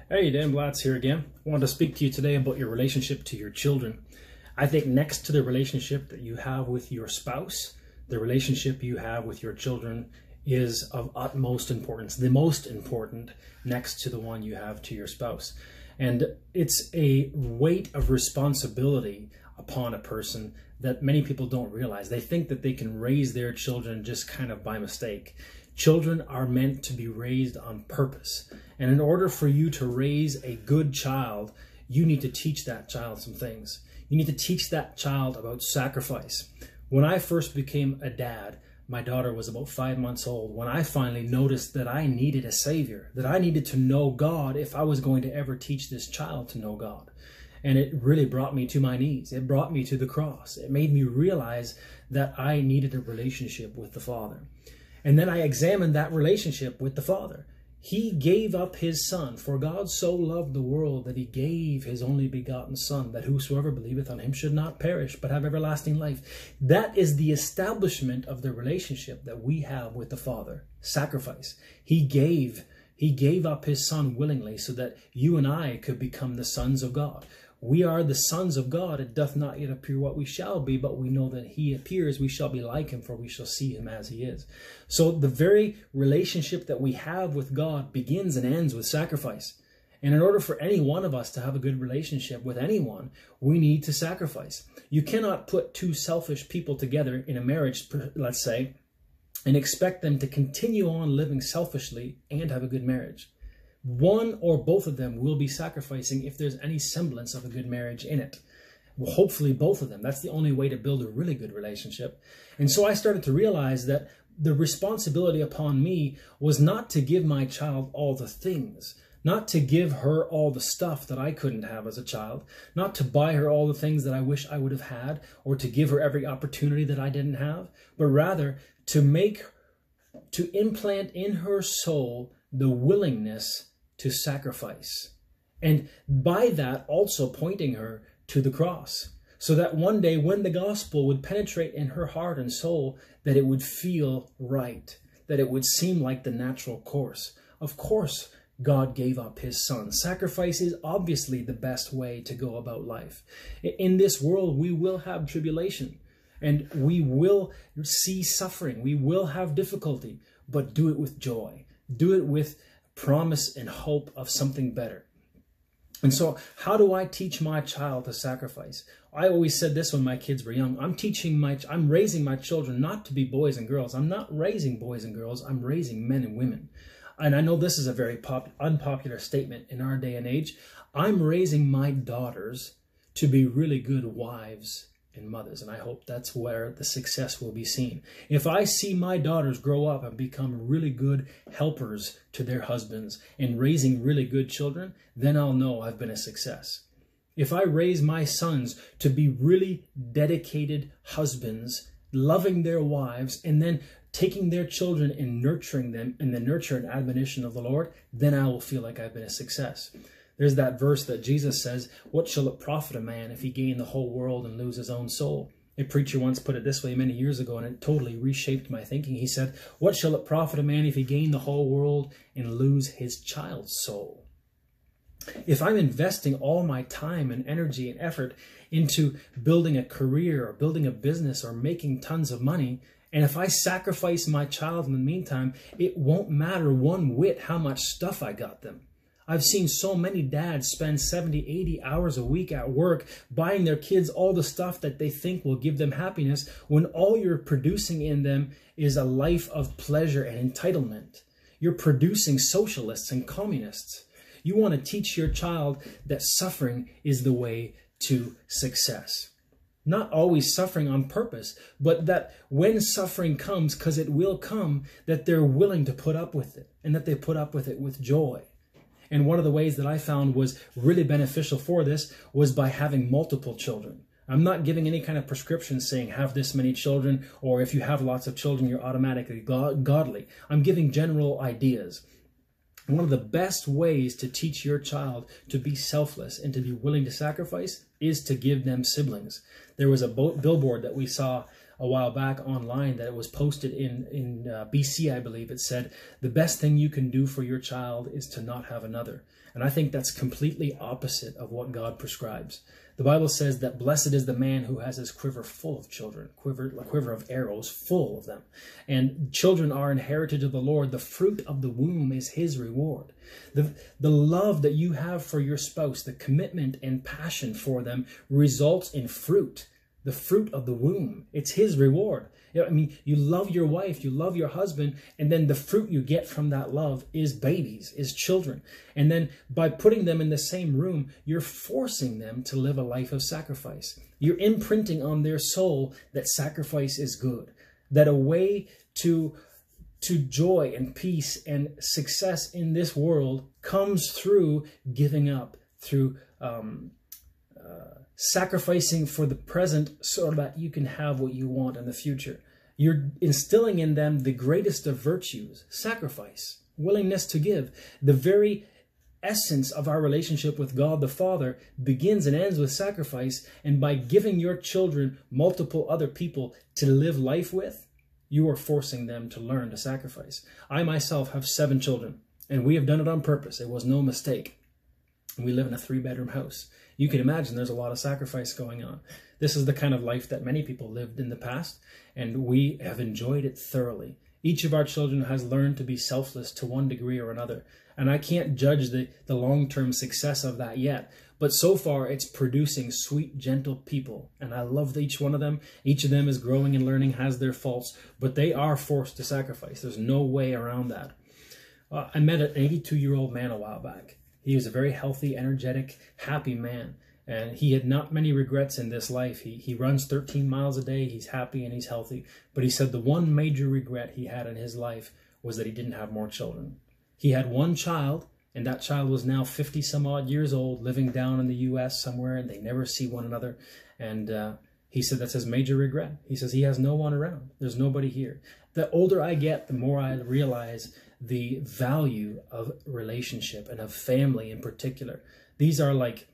Hey, Dan Blatz here again. I wanted to speak to you today about your relationship to your children. I think next to the relationship that you have with your spouse, the relationship you have with your children is of utmost importance, the most important next to the one you have to your spouse. And it's a weight of responsibility upon a person that many people don't realize. They think that they can raise their children just kind of by mistake. Children are meant to be raised on purpose. And in order for you to raise a good child, you need to teach that child some things. You need to teach that child about sacrifice. When I first became a dad, my daughter was about 5 months old, when I finally noticed that I needed a savior, that I needed to know God if I was going to ever teach this child to know God. And it really brought me to my knees. It brought me to the cross. It made me realize that I needed a relationship with the Father. And then I examined that relationship with the Father. He gave up his Son, for God so loved the world that he gave his only begotten Son, that whosoever believeth on him should not perish, but have everlasting life. That is the establishment of the relationship that we have with the Father. Sacrifice. He gave up his Son willingly so that you and I could become the sons of God. We are the sons of God. It doth not yet appear what we shall be, but we know that he appears, we shall be like him, for we shall see him as he is. So the very relationship that we have with God begins and ends with sacrifice. And in order for any one of us to have a good relationship with anyone, we need to sacrifice. You cannot put two selfish people together in a marriage, let's say, and expect them to continue on living selfishly and have a good marriage. One or both of them will be sacrificing if there's any semblance of a good marriage in it. Well, hopefully both of them. That's the only way to build a really good relationship. And so I started to realize that the responsibility upon me was not to give my child all the things, not to give her all the stuff that I couldn't have as a child, not to buy her all the things that I wish I would have had, or to give her every opportunity that I didn't have, but rather to implant in her soul the willingness to sacrifice. And by that also pointing her to the cross, so that one day when the gospel would penetrate in her heart and soul, that it would feel right, that it would seem like the natural course. Of course, God gave up his Son. Sacrifice is obviously the best way to go about life. In this world, we will have tribulation and we will see suffering. We will have difficulty, but do it with joy. Do it with promise and hope of something better. And so how do I teach my child to sacrifice? I always said this when my kids were young. I'm raising my children not to be boys and girls. I'm not raising boys and girls. I'm raising men and women. And I know this is a very unpopular statement in our day and age. I'm raising my daughters to be really good wives and mothers, and I hope that's where the success will be seen. If I see my daughters grow up and become really good helpers to their husbands and raising really good children, then I'll know I've been a success. If I raise my sons to be really dedicated husbands, loving their wives, and then taking their children and nurturing them in the nurture and admonition of the Lord, then I will feel like I've been a success. There's that verse that Jesus says, "What shall it profit a man if he gain the whole world and lose his own soul?" A preacher once put it this way many years ago, and it totally reshaped my thinking. He said, "What shall it profit a man if he gain the whole world and lose his child's soul?" If I'm investing all my time and energy and effort into building a career or building a business or making tons of money, and if I sacrifice my child in the meantime, it won't matter one whit how much stuff I got them. I've seen so many dads spend 70, 80 hours a week at work buying their kids all the stuff that they think will give them happiness, when all you're producing in them is a life of pleasure and entitlement. You're producing socialists and communists. You want to teach your child that suffering is the way to success. Not always suffering on purpose, but that when suffering comes, because it will come, that they're willing to put up with it, and that they put up with it with joy. And one of the ways that I found was really beneficial for this was by having multiple children. I'm not giving any kind of prescription saying have this many children, or if you have lots of children, you're automatically godly. I'm giving general ideas. One of the best ways to teach your child to be selfless and to be willing to sacrifice is to give them siblings. There was a billboard that we saw a while back online that it was posted in BC, I believe. It said, the best thing you can do for your child is to not have another. And I think that's completely opposite of what God prescribes. The Bible says that blessed is the man who has his quiver full of children, a quiver of arrows full of them. And children are an heritage of the Lord. The fruit of the womb is his reward. The love that you have for your spouse, the commitment and passion for them results in fruit. The fruit of the womb, it's his reward. I mean, you love your wife, you love your husband, and then the fruit you get from that love is babies, is children. And then by putting them in the same room, you're forcing them to live a life of sacrifice. You're imprinting on their soul that sacrifice is good, that a way to joy and peace and success in this world comes through giving up, through sacrificing for the present so that you can have what you want in the future. You're instilling in them the greatest of virtues, sacrifice, willingness to give. The very essence of our relationship with God the Father begins and ends with sacrifice. And by giving your children multiple other people to live life with, you are forcing them to learn to sacrifice. I myself have 7 children, and we have done it on purpose. It was no mistake. We live in a 3-bedroom house. You can imagine there's a lot of sacrifice going on. This is the kind of life that many people lived in the past, and we have enjoyed it thoroughly. Each of our children has learned to be selfless to one degree or another, and I can't judge the long-term success of that yet, but so far it's producing sweet, gentle people, and I love each one of them. Each of them is growing and learning, has their faults, but they are forced to sacrifice. There's no way around that. I met an 82-year-old man a while back. He was a very healthy, energetic, happy man. And he had not many regrets in this life. He runs 13 miles a day. He's happy and he's healthy. But he said the one major regret he had in his life was that he didn't have more children. He had one child, and that child was now 50 some odd years old, living down in the U.S. somewhere, and they never see one another. And he said that's his major regret. He says he has no one around. There's nobody here. The older I get, the more I realize the value of relationship and of family in particular. These are like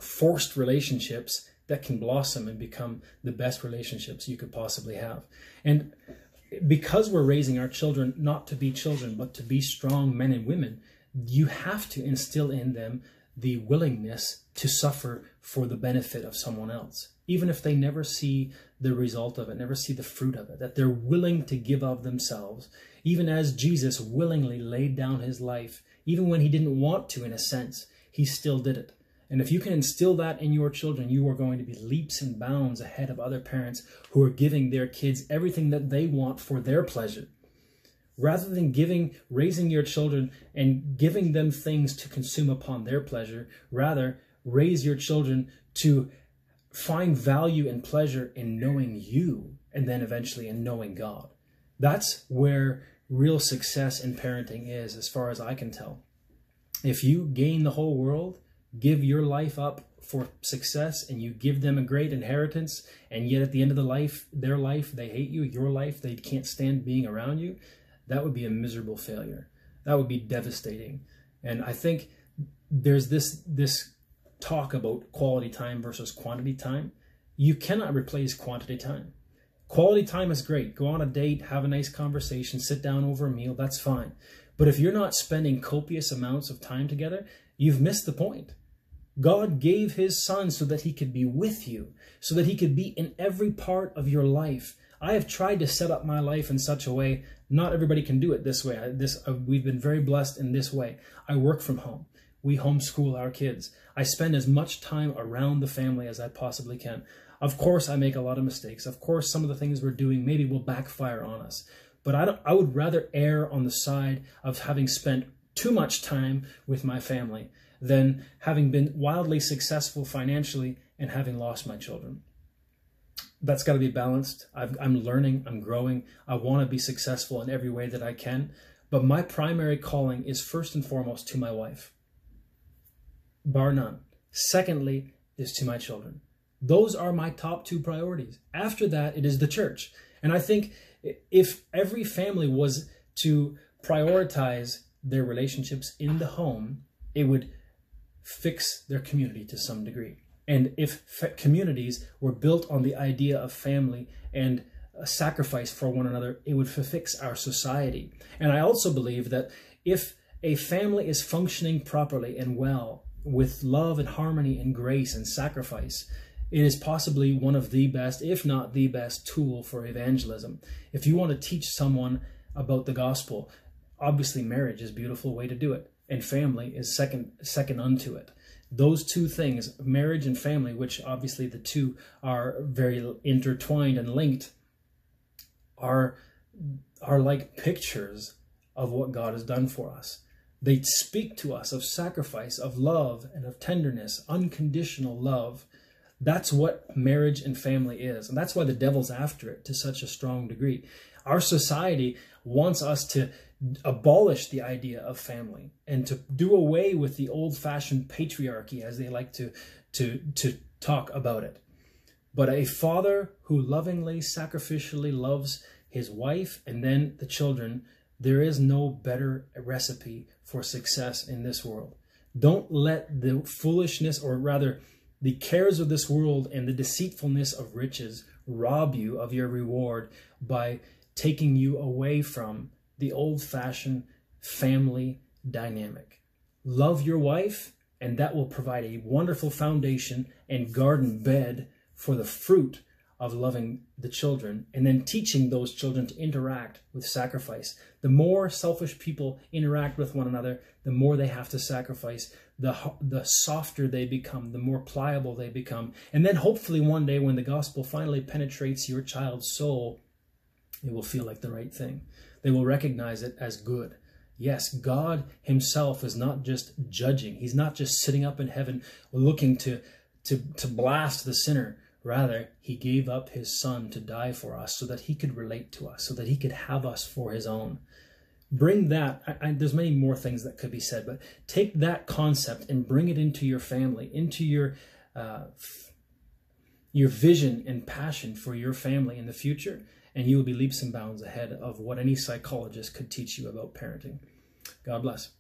forced relationships that can blossom and become the best relationships you could possibly have. And because we're raising our children not to be children, but to be strong men and women, you have to instill in them the willingness to suffer for the benefit of someone else, even if they never see the result of it, never see the fruit of it, that they're willing to give of themselves, even as Jesus willingly laid down his life, even when he didn't want to, in a sense, he still did it. And if you can instill that in your children, you are going to be leaps and bounds ahead of other parents who are giving their kids everything that they want for their pleasure. Rather than raising your children and giving them things to consume upon their pleasure, rather raise your children to find value and pleasure in knowing you, and then eventually in knowing God. That's where real success in parenting is, as far as I can tell. If you gain the whole world, give your life up for success, and you give them a great inheritance, and yet at the end of their life, they hate you, your life, they can't stand being around you, that would be a miserable failure. That would be devastating. And I think there's this talk about quality time versus quantity time. You cannot replace quantity time. Quality time is great. Go on a date, have a nice conversation, sit down over a meal, that's fine. But if you're not spending copious amounts of time together, you've missed the point. God gave his son so that he could be with you, so that he could be in every part of your life. I have tried to set up my life in such a way, not everybody can do it this way. We've been very blessed in this way. I work from home. We homeschool our kids. I spend as much time around the family as I possibly can. Of course, I make a lot of mistakes. Of course, some of the things we're doing maybe will backfire on us. But I would rather err on the side of having spent too much time with my family than having been wildly successful financially and having lost my children. That's got to be balanced. I'm learning, I'm growing. I want to be successful in every way that I can. But my primary calling is first and foremost to my wife, bar none. Secondly is to my children. Those are my top 2 priorities. After that, it is the church. And I think if every family was to prioritize their relationships in the home, it would fix their community to some degree. And if communities were built on the idea of family and a sacrifice for one another, it would fix our society. And I also believe that if a family is functioning properly and well, with love and harmony and grace and sacrifice, it is possibly one of the best, if not the best, tool for evangelism. If you want to teach someone about the gospel, obviously marriage is a beautiful way to do it, and family is second unto it. Those two things, marriage and family, which obviously the two are very intertwined and linked, are like pictures of what God has done for us. They speak to us of sacrifice, of love, and of tenderness, unconditional love. That's what marriage and family is. And that's why the devil's after it to such a strong degree. Our society wants us to abolish the idea of family and to do away with the old-fashioned patriarchy, as they like to talk about it. But a father who lovingly, sacrificially loves his wife and then the children, there is no better recipe for success in this world. Don't let the foolishness, or rather the cares of this world and the deceitfulness of riches, rob you of your reward by taking you away from the old-fashioned family dynamic. Love your wife, and that will provide a wonderful foundation and garden bed for the fruit of loving the children, and then teaching those children to interact with sacrifice. The more selfish people interact with one another, the more they have to sacrifice, the softer they become, the more pliable they become. And then hopefully one day when the gospel finally penetrates your child's soul, it will feel like the right thing. They will recognize it as good. Yes, God himself is not just judging. He's not just sitting up in heaven looking to blast the sinner. Rather, he gave up his son to die for us so that he could relate to us, so that he could have us for his own. Bring that, there's many more things that could be said, but take that concept and bring it into your family, into your vision and passion for your family in the future, and you will be leaps and bounds ahead of what any psychologist could teach you about parenting. God bless.